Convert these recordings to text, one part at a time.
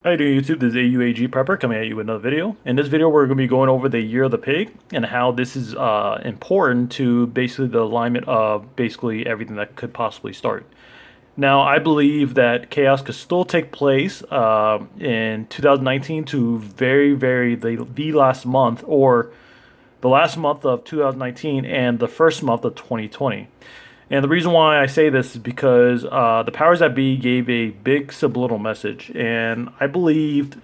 How you doing, YouTube? This is AUAG Prepper coming at you with another video. In this video, we're going to be going over the Year of the Pig and how this is important to basically the alignment of basically everything that could possibly start. Now, I believe that chaos could still take place in 2019 to the last month or the last month of 2019 and the first month of 2020. And the reason why I say this is because the powers that be gave a big subliminal message, and I believed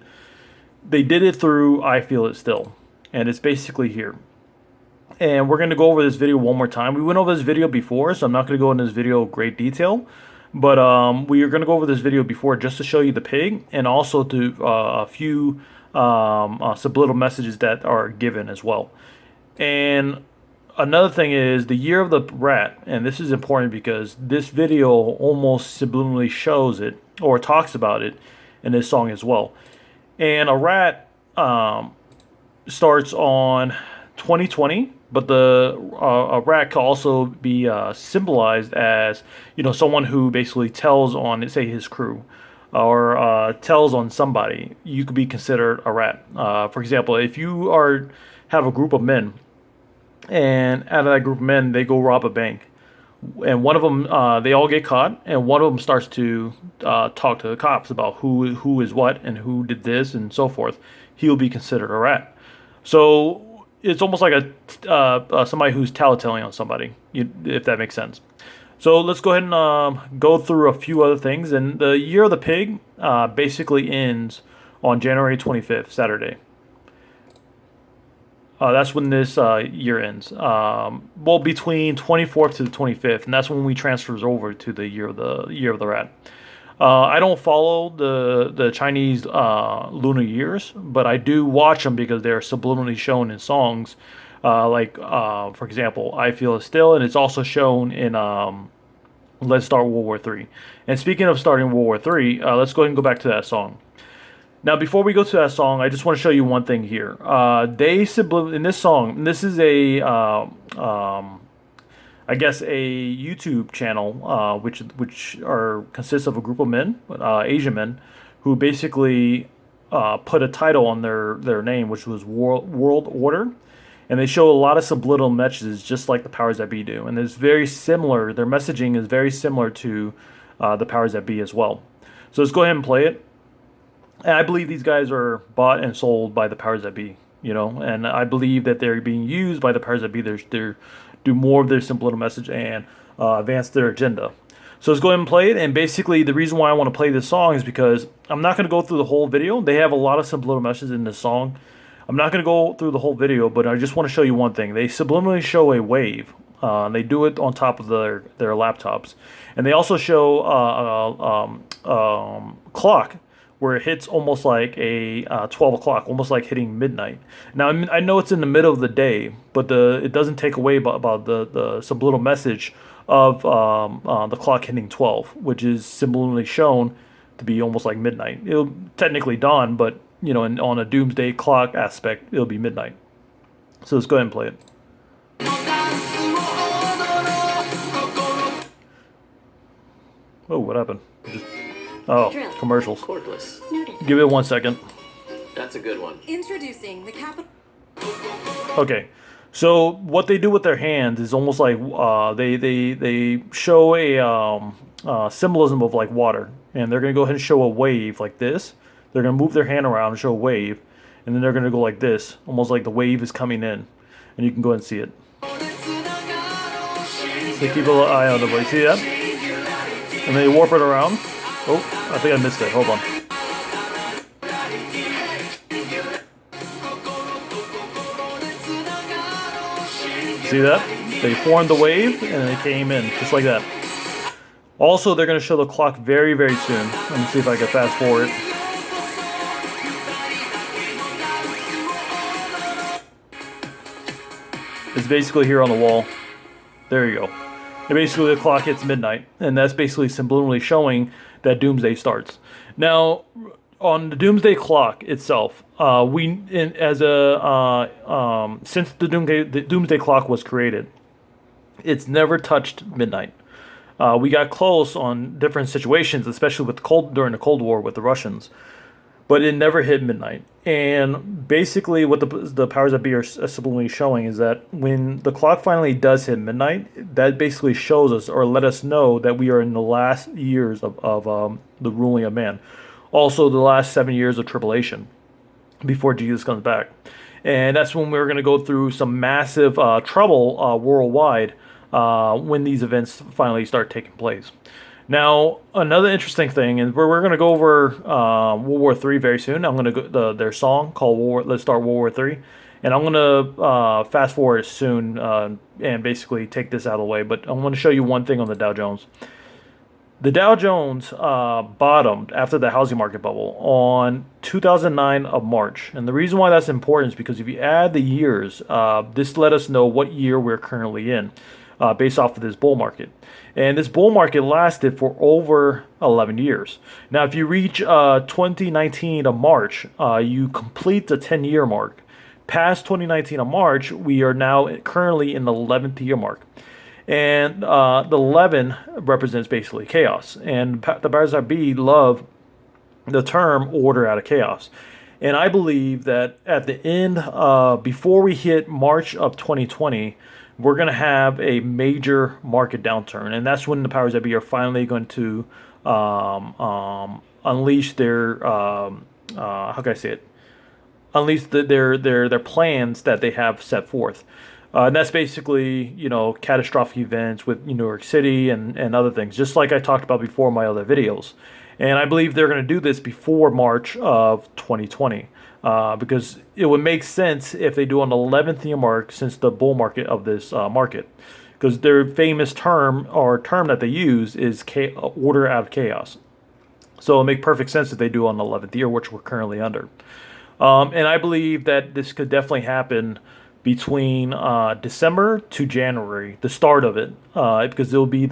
they did it through I Feel It Still, and it's basically here. And we're going to go over this video one more time. We went over this video before, so I'm not going to go into this video in great detail, but we are going to go over this video before just to show you the pig, and also to a few subliminal messages that are given as well. And another thing is the year of the rat, and this is important because this video almost subliminally shows it or talks about it in this song as well. And a rat starts on 2020, but the a rat can also be symbolized as someone who basically tells on, say, his crew or tells on somebody. You could be considered a rat. For example, if you have a group of men, and out of that group of men, they go rob a bank. And one of them, they all get caught, and one of them starts to talk to the cops about who is what and who did this and so forth. He'll be considered a rat. So it's almost like a somebody who's tattling on somebody, if that makes sense. So let's go ahead and go through a few other things. And the Year of the Pig basically ends on January 25th, Saturday. That's when this year ends. Well, between 24th to the 25th, and that's when we transfers over to the year of the rat. I don't follow the Chinese lunar years, but I do watch them because they're subliminally shown in songs. For example, I Feel It Still, and it's also shown in Let's Start World War III. And speaking of starting World War III, let's go ahead and go back to that song. Now, before we go to that song, I just want to show you one thing here. In this song, and this is I guess a YouTube channel, which consists of a group of men, Asian men, who basically put a title on their name, which was World Order, and they show a lot of subliminal messages, just like the powers that be do, and it's very similar. Their messaging is very similar to the powers that be as well. So let's go ahead and play it. And I believe these guys are bought and sold by the powers that be, and I believe that they're being used by the powers that be. They're do more of their subliminal message and advance their agenda. So let's go ahead and play it. And basically, the reason why I want to play this song is because I'm not going to go through the whole video. They have a lot of subliminal messages in this song. I'm not going to go through the whole video, but I just want to show you one thing. They subliminally show a wave. They do it on top of their laptops, and they also show clock, where it hits almost like a 12 o'clock, almost like hitting midnight. Now, I know it's in the middle of the day, but it doesn't take away about the subliminal message of the clock hitting 12, which is subliminally shown to be almost like midnight. It'll technically dawn, but on a Doomsday clock aspect, it'll be midnight. So let's go ahead and play it. Oh, what happened? Oh, commercials. Cordless. Give it 1 second. That's a good one. Introducing the capital. Okay, so what they do with their hands is almost like they show a symbolism of like water, and they're gonna go ahead and show a wave like this. They're gonna move their hand around and show a wave, and then they're gonna go like this, almost like the wave is coming in, and you can go ahead and see it. So keep a little eye on the way. See that? And they warp it around. Oh, I think I missed it. Hold on. See that? They formed the wave and they came in just like that. Also, they're going to show the clock very, very soon. Let me see if I can fast forward. It's basically here on the wall. There you go. And basically, the clock hits midnight, and that's basically subliminally showing that Doomsday starts. Now, on the Doomsday clock itself, since the Doomsday clock was created, it's never touched midnight. We got close on different situations, especially during the Cold War with the Russians. but it never hit midnight. And basically, what the powers that be are subliminally showing is that when the clock finally does hit midnight, that basically shows us or let us know that we are in the last years of the ruling of man. Also, the last 7 years of tribulation before Jesus comes back. And that's when we're going to go through some massive trouble worldwide when these events finally start taking place. Now, another interesting thing, and we're going to go over World War III very soon. I'm going to go their song called Let's Start World War III, and I'm going to fast forward soon and basically take this out of the way. But I'm going to show you one thing on the Dow Jones. The Dow Jones bottomed after the housing market bubble on 2009 of March. And the reason why that's important is because if you add the years, this let us know what year we're currently in based off of this bull market. And this bull market lasted for over 11 years. Now, if you reach 2019 of March, you complete the 10-year mark. Past 2019 of March, we are now currently in the 11th year mark. And the 11 represents basically chaos. And the powers that be love the term order out of chaos. And I believe that at the end, before we hit March of 2020, we're going to have a major market downturn. And that's when the powers that be are finally going to unleash their, how can I say it? Unleash their plans that they have set forth. And that's basically, catastrophic events with New York City and other things, just like I talked about before in my other videos. And I believe they're going to do this before March of 2020 because it would make sense if they do an 11th year mark since the bull market of this market. Because their famous term that they use is order out of chaos. So it'll make perfect sense if they do on the 11th year, which we're currently under. And I believe that this could definitely happen between December to January, the start of it, because it'll be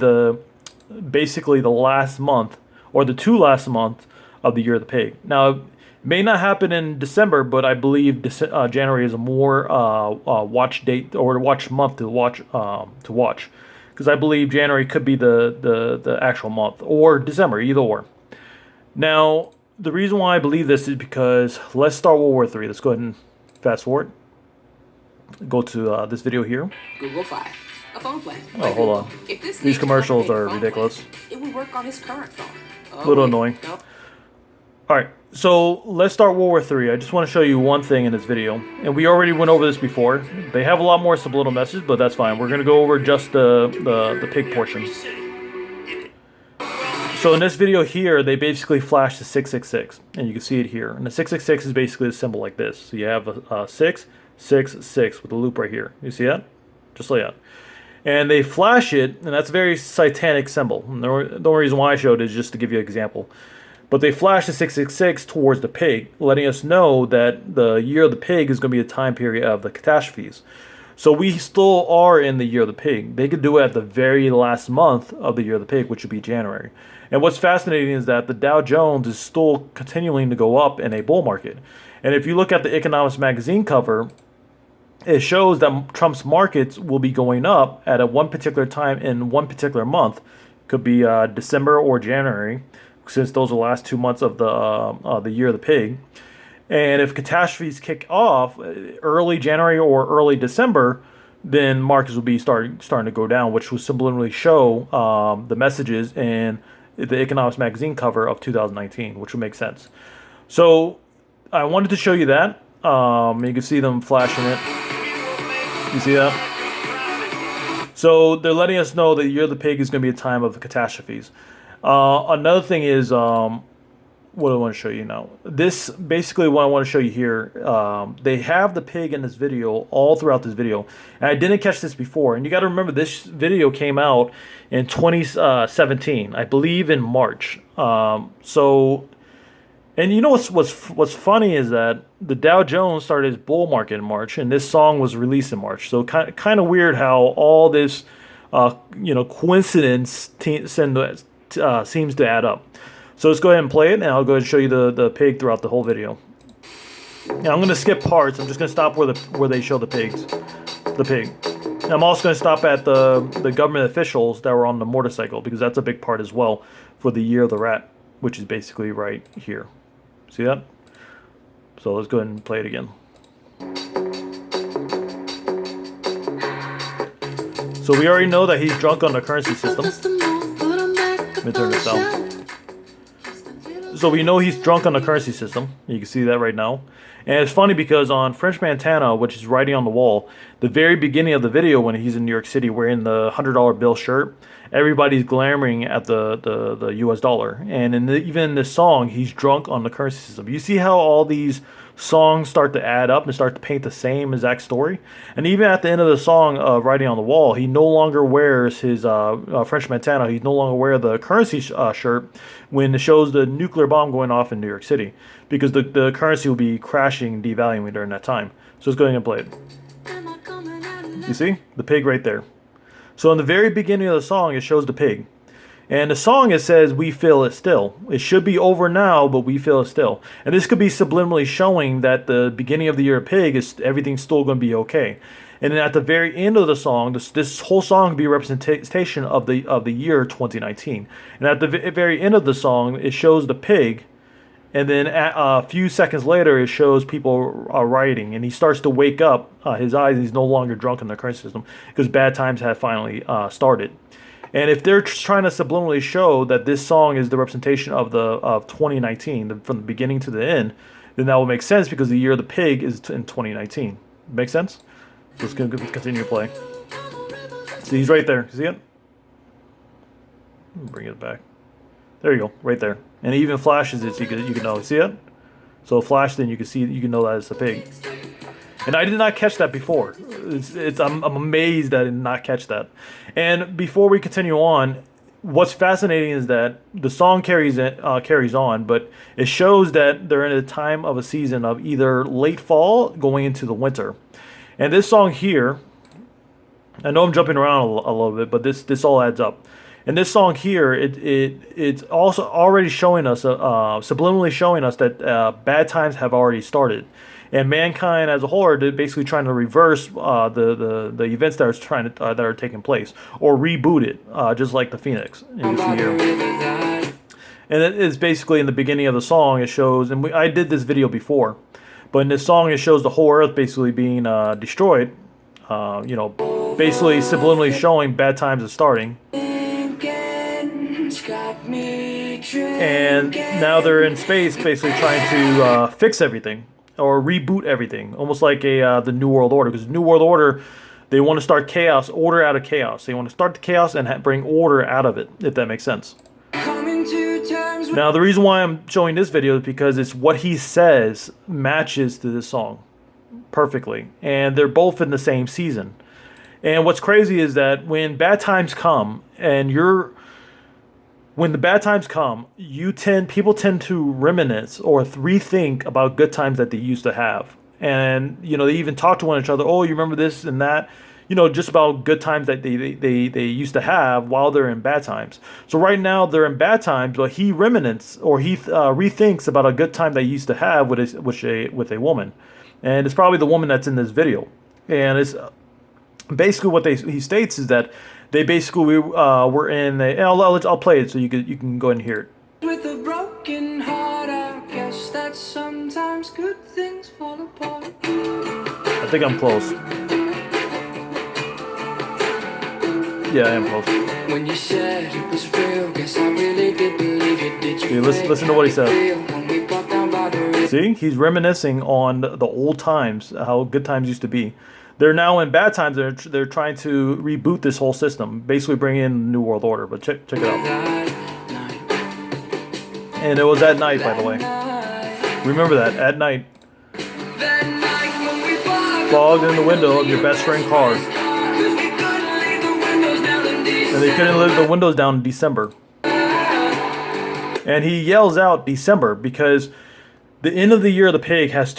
basically the last month or the two last month of the year of the pig. Now, it may not happen in December, but I believe January is a more watch date or watch month to watch because I believe January could be the actual month or December, either or. Now, the reason why I believe this is because let's start World War III. Let's go ahead and fast forward. Go to this video here. Google Fi, a phone plan. Oh, hold on. These commercials are ridiculous. It would work on his current phone. A little annoying. No. All right, so let's start World War III. I just want to show you one thing in this video, and we already went over this before. They have a lot more subliminal messages, but that's fine. We're going to go over just the pig portion. So in this video here, they basically flash the 666, and you can see it here. And the 666 is basically a symbol like this. So you have a 666 with a loop right here. You see that? Just like that. And they flash it, and that's a very satanic symbol. And the only reason why I showed it is just to give you an example. But they flash the 666 towards the pig, letting us know that the year of the pig is going to be a time period of the catastrophes. So we still are in the year of the pig. They could do it at the very last month of the year of the pig, which would be January. And what's fascinating is that the Dow Jones is still continuing to go up in a bull market. And if you look at the Economics magazine cover, it shows that Trump's markets will be going up at one particular time in one particular month. Could be December or January, since those are the last 2 months of the year of the pig. And if catastrophes kick off early January or early December, then markets will be starting to go down, which will subliminally show the messages in the Economics magazine cover of 2019, which would make sense. So I wanted to show you that. You can see them flashing it. You see that? So they're letting us know that the year of the pig is going to be a time of catastrophes. Another thing is, what do I want to show you now? This, basically what I want to show you here, they have the pig in this video, all throughout this video. And I didn't catch this before. And you got to remember, this video came out in 2017, I believe in March. And you know what's funny is that the Dow Jones started its bull market in March, and this song was released in March. So kind of weird how all this, coincidence seems to add up. So let's go ahead and play it, and I'll go ahead and show you the pig throughout the whole video. Now I'm going to skip parts. I'm just going to stop where they show the pig. And I'm also going to stop at the government officials that were on the motorcycle, because that's a big part as well for the year of the rat, which is basically right here. See that? So let's go ahead and play it again. So we already know that he's drunk on the currency system. Let me turn this down. So we know he's drunk on the currency system. You can see that right now. And it's funny because on French Montana, which is writing on the wall, the very beginning of the video when he's in New York City wearing the $100 bill shirt, everybody's glamoring at the US dollar. And even in this song, he's drunk on the currency system. You see how all these songs start to add up and start to paint the same exact story? And even at the end of the song, Writing on the Wall, he no longer wears his French Montana. He's no longer wear the currency shirt when it shows the nuclear bomb going off in New York City, because the currency will be crashing, devaluing during that time. So let's go ahead and play it. You see? The pig right there. So in the very beginning of the song, it shows the pig. And the song, it says, we feel it still. It should be over now, but we feel it still. And this could be subliminally showing that the beginning of the year of pig is everything's still going to be okay. And then at the very end of the song, this whole song could be a representation of the year 2019. And at the very end of the song, it shows the pig. And then a few seconds later, it shows people rioting. And he starts to wake up his eyes. He's no longer drunk in the current system because bad times have finally started. And if they're trying to subliminally show that this song is the representation of 2019, from the beginning to the end, then that will make sense because the year of the pig is in 2019. Make sense? So let's continue to play. See, he's right there. See it? Bring it back. There you go, right there. And it even flashes it so you can know. See it? So flash, then you can see, you can know that it's a pig. And I did not catch that before. I'm amazed that I did not catch that. And before we continue on, what's fascinating is that the song carries on, but it shows that they're in a time of a season of either late fall going into the winter. And this song here, I know I'm jumping around a little bit, but this all adds up. And this song here, it's also already showing us, subliminally showing us that bad times have already started. And mankind as a whole are basically trying to reverse the events that are taking place, or reboot it, just like the Phoenix. And you see here. And it is basically in the beginning of the song. It shows, and I did this video before, but in this song it shows the whole Earth basically being destroyed. Basically subliminally showing bad times are starting. And now they're in space, basically trying to fix everything. Or reboot everything, almost like the New World Order. Because the New World Order, they want to start chaos, order out of chaos. They want to start the chaos and bring order out of it, if that makes sense. Now, the reason why I'm showing this video is because it's what he says matches to this song perfectly. And they're both in the same season. And what's crazy is that when bad times come, when the bad times come, people tend to reminisce or rethink about good times that they used to have. And, they even talk to one another, oh, you remember this and that, just about good times that they used to have while they're in bad times. So right now they're in bad times, but he reminisces or he rethinks about a good time they used to have with a woman. And it's probably the woman that's in this video. And it's basically what he states is that they basically were in a. I'll play it so you can go ahead and hear it. With a broken heart, I guess that sometimes good things fall apart. I think I'm close. Yeah, I am close. When you said it was real, guess I really did believe you. Did you? Listen to what he said. See, he's reminiscing on the old times, how good times used to be. They're now in bad times. They're trying to reboot this whole system, basically bring in New World Order. But check it out. And it was at night, by the way. Remember that, at night. Fogged in the window of your best friend's car. And they couldn't leave the windows down in December. And he yells out December because the end of the year of the pig has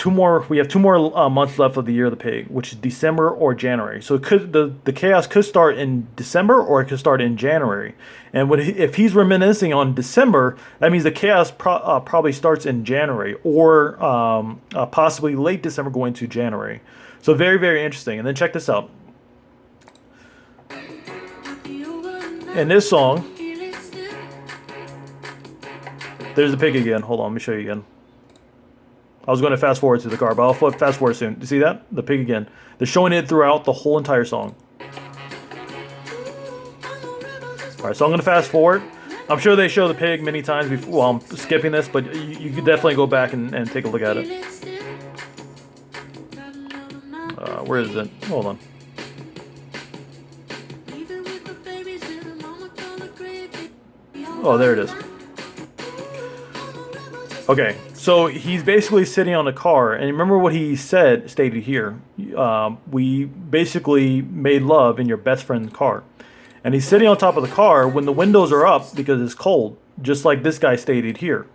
we have two more months left of the year of the pig, which is December or January. So the chaos could start in December or it could start in January. And if he's reminiscing on December, that means the chaos probably starts in January or possibly late December going to January. So very, very interesting. And then check this out. In this song, there's the pig again. Hold on, let me show you again. I was going to fast forward to the car, but I'll fast forward soon. You see that? The pig again. They're showing it throughout the whole entire song. Alright, so I'm going to fast forward. I'm sure they show the pig many times before. Well, I'm skipping this, but you could definitely go back and take a look at it. Where is it? Hold on. Oh, there it is. Okay, so he's basically sitting on the car, and remember what he stated here. We basically made love in your best friend's car. And he's sitting on top of the car when the windows are up because it's cold, just like this guy stated here.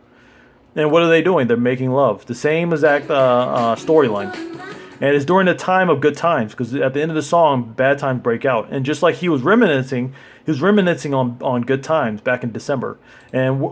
And what are they doing? They're making love. The same exact storyline. And it's during the time of good times, because at the end of the song, bad times break out. And just like he was reminiscing on good times back in December. And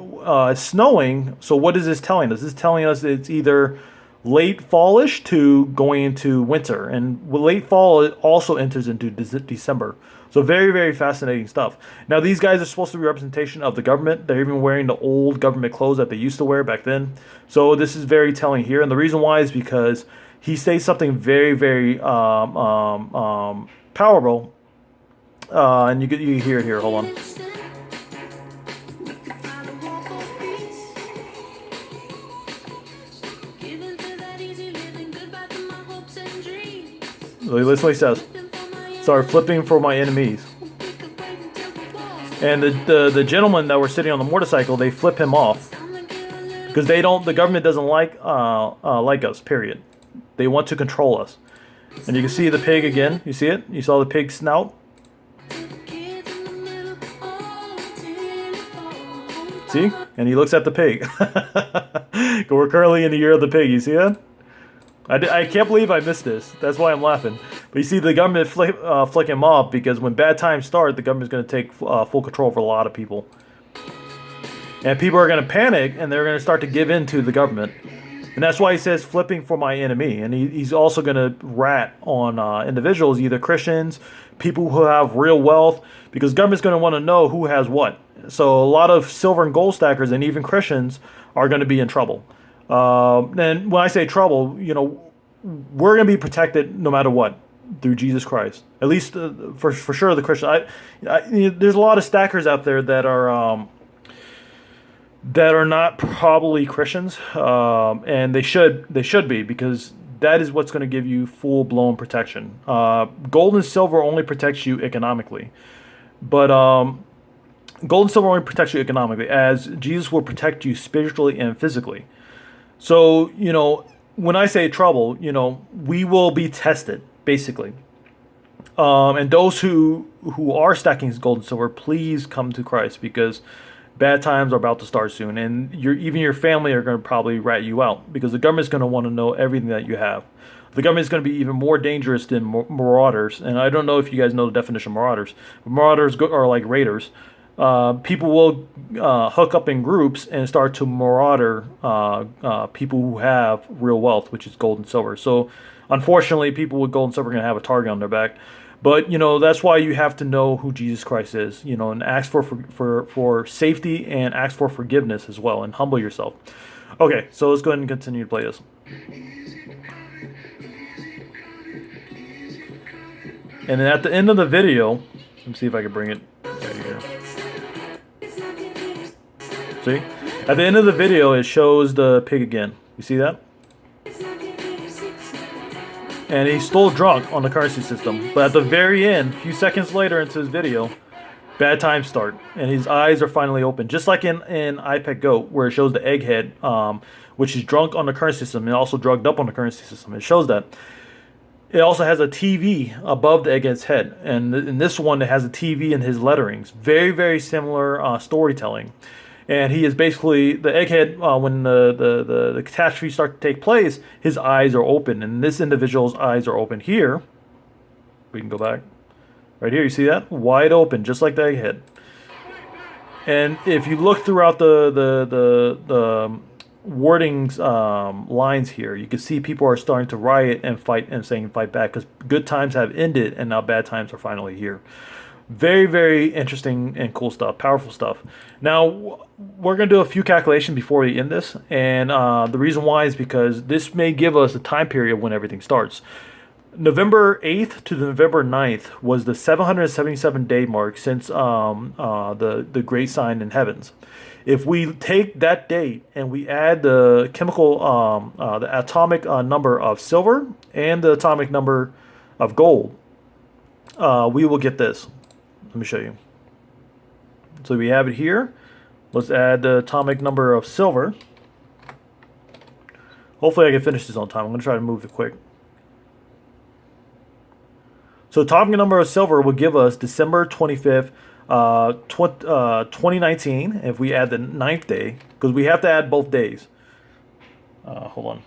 it's snowing, so what is this telling us? This is telling us it's either late fallish to going into winter. And late fall it also enters into December. So very, very fascinating stuff. Now, these guys are supposed to be representation of the government. They're even wearing the old government clothes that they used to wear back then. So this is very telling here. And the reason why is because he says something very, very powerful. And you can hear it here. Hold on. Listen what he says. Start flipping for my enemies. And the gentlemen that were sitting on the motorcycle, they flip him off because the government doesn't like us. Period. They want to control us. And you can see the pig again. You see it? You saw the pig snout. See? And he looks at the pig. We're currently in the year of the pig. You see that? I can't believe I missed this. That's why I'm laughing. But you see, the government flick him off because when bad times start, the government's going to take full control over a lot of people. And people are going to panic, and they're going to start to give in to the government. And that's why he says flipping for my enemy. And he's also going to rat on individuals, either Christians, people who have real wealth, because government's going to want to know who has what. So a lot of silver and gold stackers and even Christians are going to be in trouble. And when I say trouble, we're going to be protected no matter what through Jesus Christ. At least for sure the Christian. There's a lot of stackers out there that are not probably Christians, and they should be, because that is what's going to give you full blown protection. Gold and silver only protects you economically, but gold and silver only protects you economically, as Jesus will protect you spiritually and physically. So, when I say trouble, we will be tested, basically. And those who are stacking gold and silver, please come to Christ, because bad times are about to start soon. And even your family are going to probably rat you out, because the government's going to want to know everything that you have. The government's going to be even more dangerous than marauders. And I don't know if you guys know the definition of marauders. But marauders are like raiders. People will hook up in groups and start to marauder people who have real wealth, which is gold and silver. So, unfortunately, people with gold and silver are going to have a target on their back. But, that's why you have to know who Jesus Christ is, and ask for safety, and ask for forgiveness as well, and humble yourself. Okay, so let's go ahead and continue to play this. And then at the end of the video, let me see if I can bring it right here. See? At the end of the video, it shows the pig again. You see that? And he's still drunk on the currency system. But at the very end, a few seconds later into his video, bad times start. And his eyes are finally open. Just like in iPad Goat, where it shows the egghead, which is drunk on the currency system and also drugged up on the currency system. It shows that. It also has a TV above the egghead's head. And in this one, it has a TV in his letterings. Very, very similar storytelling. And he is basically the egghead. When the catastrophe starts to take place, his eyes are open, and this individual's eyes are open here. We can go back right here. You see that? Wide open, just like the egghead. And if you look throughout the wordings lines here, you can see people are starting to riot and fight and saying fight back, because good times have ended and now bad times are finally here. Very, very interesting and cool stuff, powerful stuff. Now, we're going to do a few calculations before we end this. And the reason why is because this may give us a time period when everything starts. November 8th to November 9th was the 777-day mark since the great sign in heavens. If we take that date and we add the chemical, the atomic number of silver and the atomic number of gold, we will get this. Let me show you. So we have it here. Let's add the atomic number of silver. Hopefully I can finish this on time. I'm going to try to move it quick. So atomic number of silver will give us December 25th, 2019. If we add the 9th day, because we have to add both days. Hold on.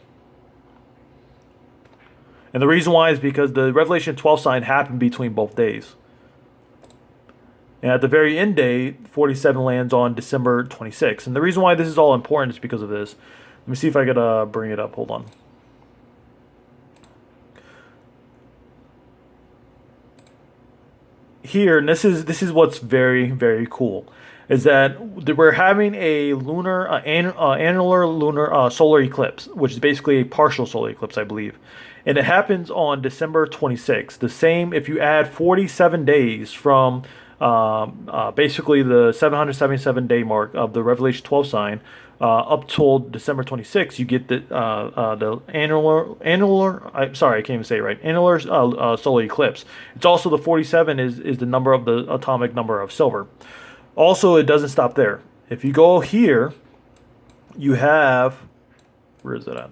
And the reason why is because the Revelation 12 sign happened between both days. And at the very end day, 47 lands on December 26th. And the reason why this is all important is because of this. Let me see if I could bring it up. Hold on. Here, and this is what's very, very cool, is that we're having a lunar annular lunar solar eclipse, which is basically a partial solar eclipse, I believe, and it happens on December 26th. The same if you add 47 days from basically the 777-day mark of the Revelation 12 sign up till December 26th, you get the annular. Sorry, I can't even say it right. Annular solar eclipse. It's also the 47 is the number of the atomic number of silver. Also, it doesn't stop there. If you go here, you have, where is it at?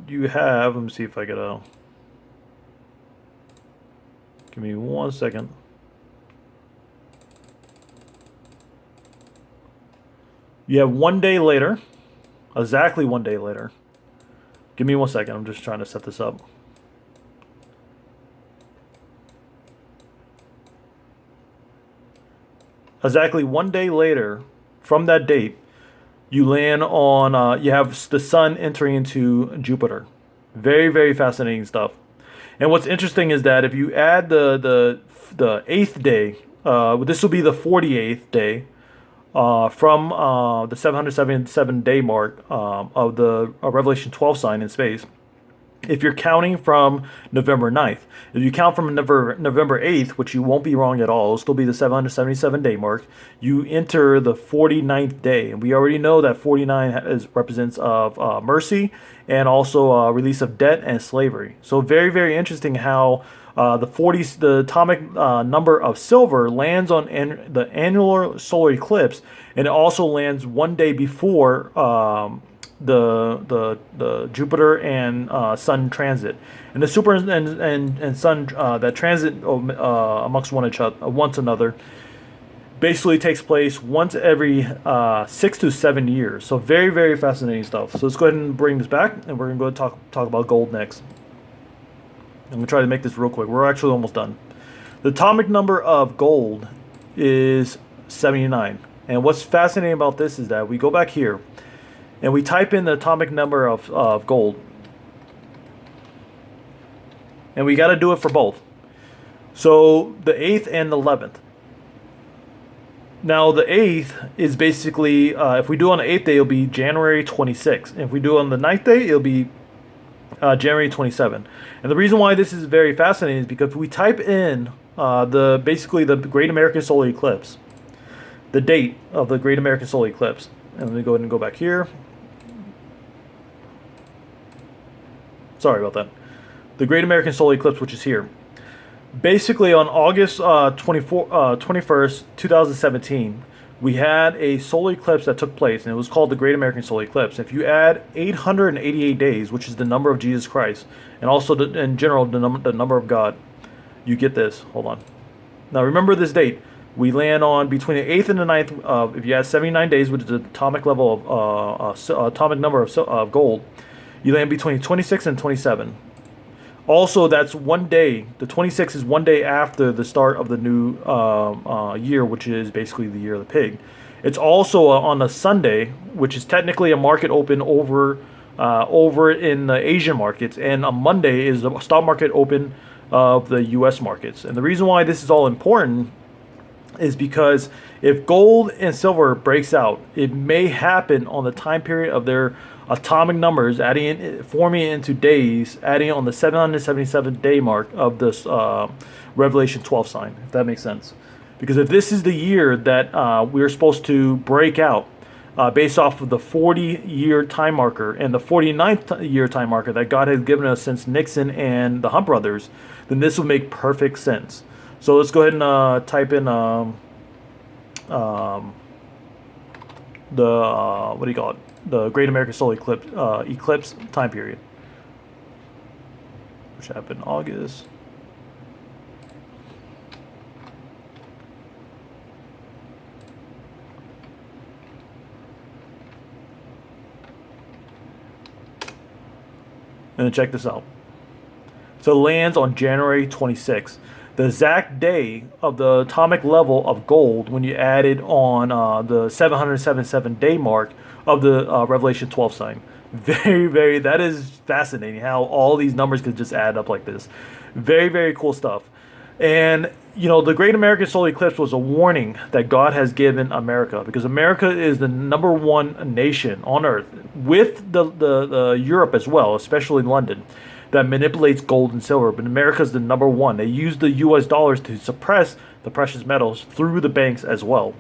You have, let me see if I get a, give me 1 second. You have 1 day later, exactly 1 day later. Give me 1 second, I'm just trying to set this up. Exactly 1 day later from that date, you land on, you have the sun entering into Jupiter. Very, very fascinating stuff. And what's interesting is that if you add the 8th day, this will be the 48th day, from the 777-day mark of the Revelation 12 sign in space. If you're counting from November 9th, if you count from November 8th, which you won't be wrong at all, it'll still be the 777-day mark, you enter the 49th day. And we already know that 49 represents of mercy and also release of debt and slavery. So very, very interesting how the atomic number of silver lands on the annular solar eclipse, and it also lands 1 day before the Jupiter and Sun transit, and the super and Sun that transit amongst once another basically takes place once every 6 to 7 years. So very, very fascinating stuff. So let's go ahead and bring this back, and we're gonna go talk about gold next. I'm gonna try to make this real quick. We're actually almost done. The atomic number of gold is 79, and what's fascinating about this is that we go back here and we type in the atomic number of gold. And we got to do it for both. So the 8th and the 11th. Now the 8th is basically, if we do on the 8th day, it'll be January 26th. And if we do on the 9th day, it'll be January 27th. And the reason why this is very fascinating is because if we type in basically the Great American Solar Eclipse, the date of the Great American Solar Eclipse. And let me go ahead and go back here. Sorry about that. The Great American Solar Eclipse, which is here. Basically, on August 21st, 2017, we had a solar eclipse that took place, and it was called the Great American Solar Eclipse. If you add 888 days, which is the number of Jesus Christ, and also in general the number of God, you get this. Hold on. Now remember this date. We land on between the 8th and the 9th. If you add 79 days, which is the atomic level of atomic number of gold, you land between 26 and 27. Also, that's 1 day. The 26 is 1 day after the start of the new year, which is basically the year of the pig. It's also on a Sunday, which is technically a market open over over in the Asian markets, and on Monday is the stock market open of the U.S. markets. And the reason why this is all important is because if gold and silver breaks out, it may happen on the time period of their atomic numbers, forming it into days, adding on the 777 day mark of this Revelation 12 sign, if that makes sense. Because if this is the year that we're supposed to break out, based off of the 40-year time marker and the 49th year time marker that God has given us since Nixon and the Hunt brothers, then this would make perfect sense. So let's go ahead and type in the what do you call it? The Great American Solar Eclipse time period, which happened in August. And then check this out. So it lands on January 26th. The exact day of the atomic level of gold when you added on the 777 day mark of the Revelation 12 sign. Very, that is fascinating how all these numbers could just add up like this. Very cool stuff. And, the Great American Solar Eclipse was a warning that God has given America, because America is the number one nation on earth, with the Europe as well, especially London, that manipulates gold and silver. But America is the number one. They use the U.S. dollars to suppress the precious metals through the banks as well.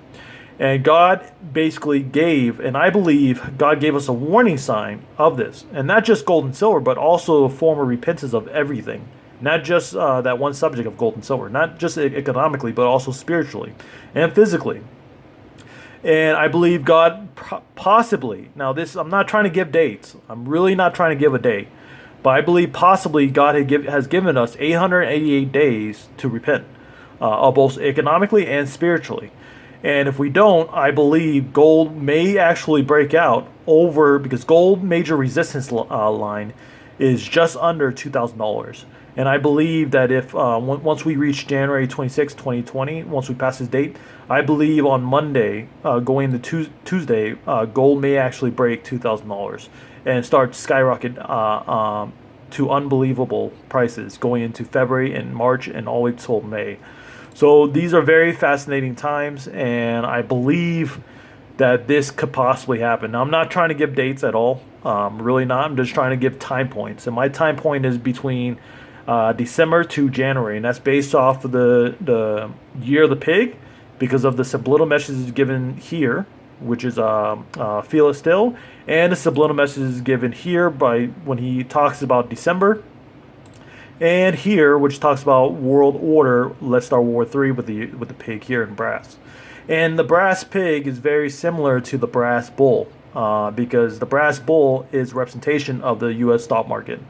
And God basically gave, and I believe God gave us a warning sign of this. And not just gold and silver, but also a form of repentance of everything. Not just that one subject of gold and silver. Not just economically, but also spiritually and physically. And I believe God possibly, now this, I'm not trying to give dates. I'm really not trying to give a date. But I believe possibly God has given us 888 days to repent, both economically and spiritually. And if we don't, I believe gold may actually break out over, because gold major resistance line is just under $2,000. And I believe that if once we reach January 26, 2020, once we pass this date, I believe on Monday, going into Tuesday, gold may actually break $2,000 and start skyrocket to unbelievable prices going into February and March and all the way till May. So these are very fascinating times, and I believe that this could possibly happen. Now, I'm not trying to give dates at all. Really not. I'm just trying to give time points. And my time point is between December to January, and that's based off of the year of the pig, because of the subliminal messages given here, which is feel it still, and the subliminal messages given here by when he talks about December, and here, which talks about world order, let's start World War III with the pig here in brass. And the brass pig is very similar to the brass bull, because the brass bull is representation of the U.S. stock market.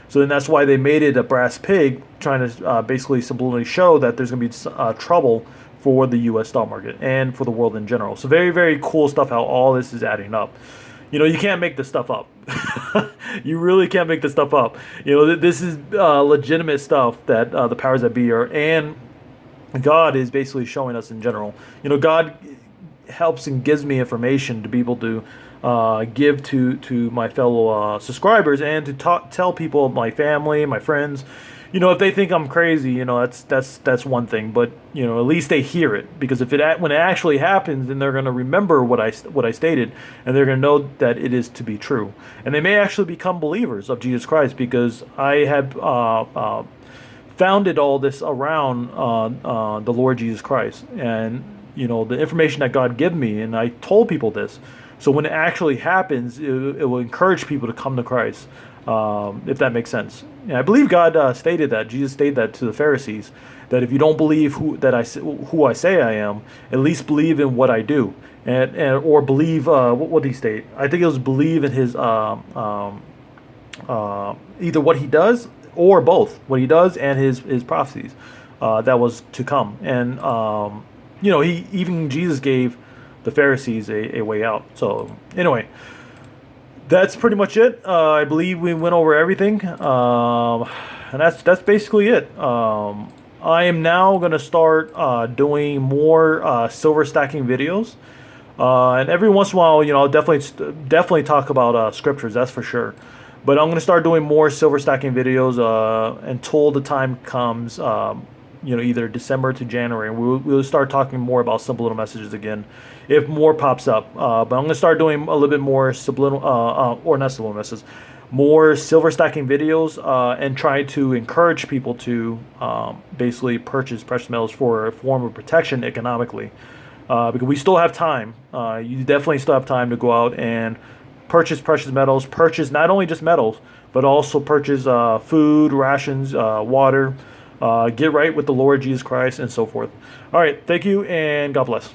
So then that's why they made it a brass pig, trying to basically subliminally show that there's going to be trouble for the U.S. stock market and for the world in general. So very cool stuff how all this is adding up. You can't make this stuff up. You really can't make this stuff up. This is legitimate stuff that the powers that be are, and God is basically showing us in general. God helps and gives me information to be able to give to my fellow subscribers, and to tell people, my family, my friends. If they think I'm crazy, that's one thing. But at least they hear it, because when it actually happens, then they're going to remember what I stated, and they're going to know that it is to be true, and they may actually become believers of Jesus Christ, because I have founded all this around the Lord Jesus Christ, and the information that God gave me, and I told people this. So when it actually happens, it will encourage people to come to Christ, if that makes sense. And I believe God stated that. Jesus stated that to the Pharisees, that if you don't believe who I say I am, at least believe in what I do, or believe what did he state? I think it was believe in his either what he does or both, what he does and his prophecies that was to come. And Jesus gave the Pharisees a way out. So anyway, that's pretty much it. I believe we went over everything, and that's basically it. I am now going to start doing more silver stacking videos. And every once in a while, I'll definitely talk about scriptures. That's for sure. But I'm gonna start doing more silver stacking videos until the time comes. Either December to January, and we'll start talking more about simple little messages again, if more pops up. But I'm gonna start doing a little bit more subliminal, or not subliminal messages, more silver stacking videos, and try to encourage people to basically purchase precious metals for a form of protection economically, because we still have time. You definitely still have time to go out and purchase precious metals. Purchase not only just metals, but also purchase food, rations, water. Get right with the Lord Jesus Christ, and so forth. All right, thank you, and God bless.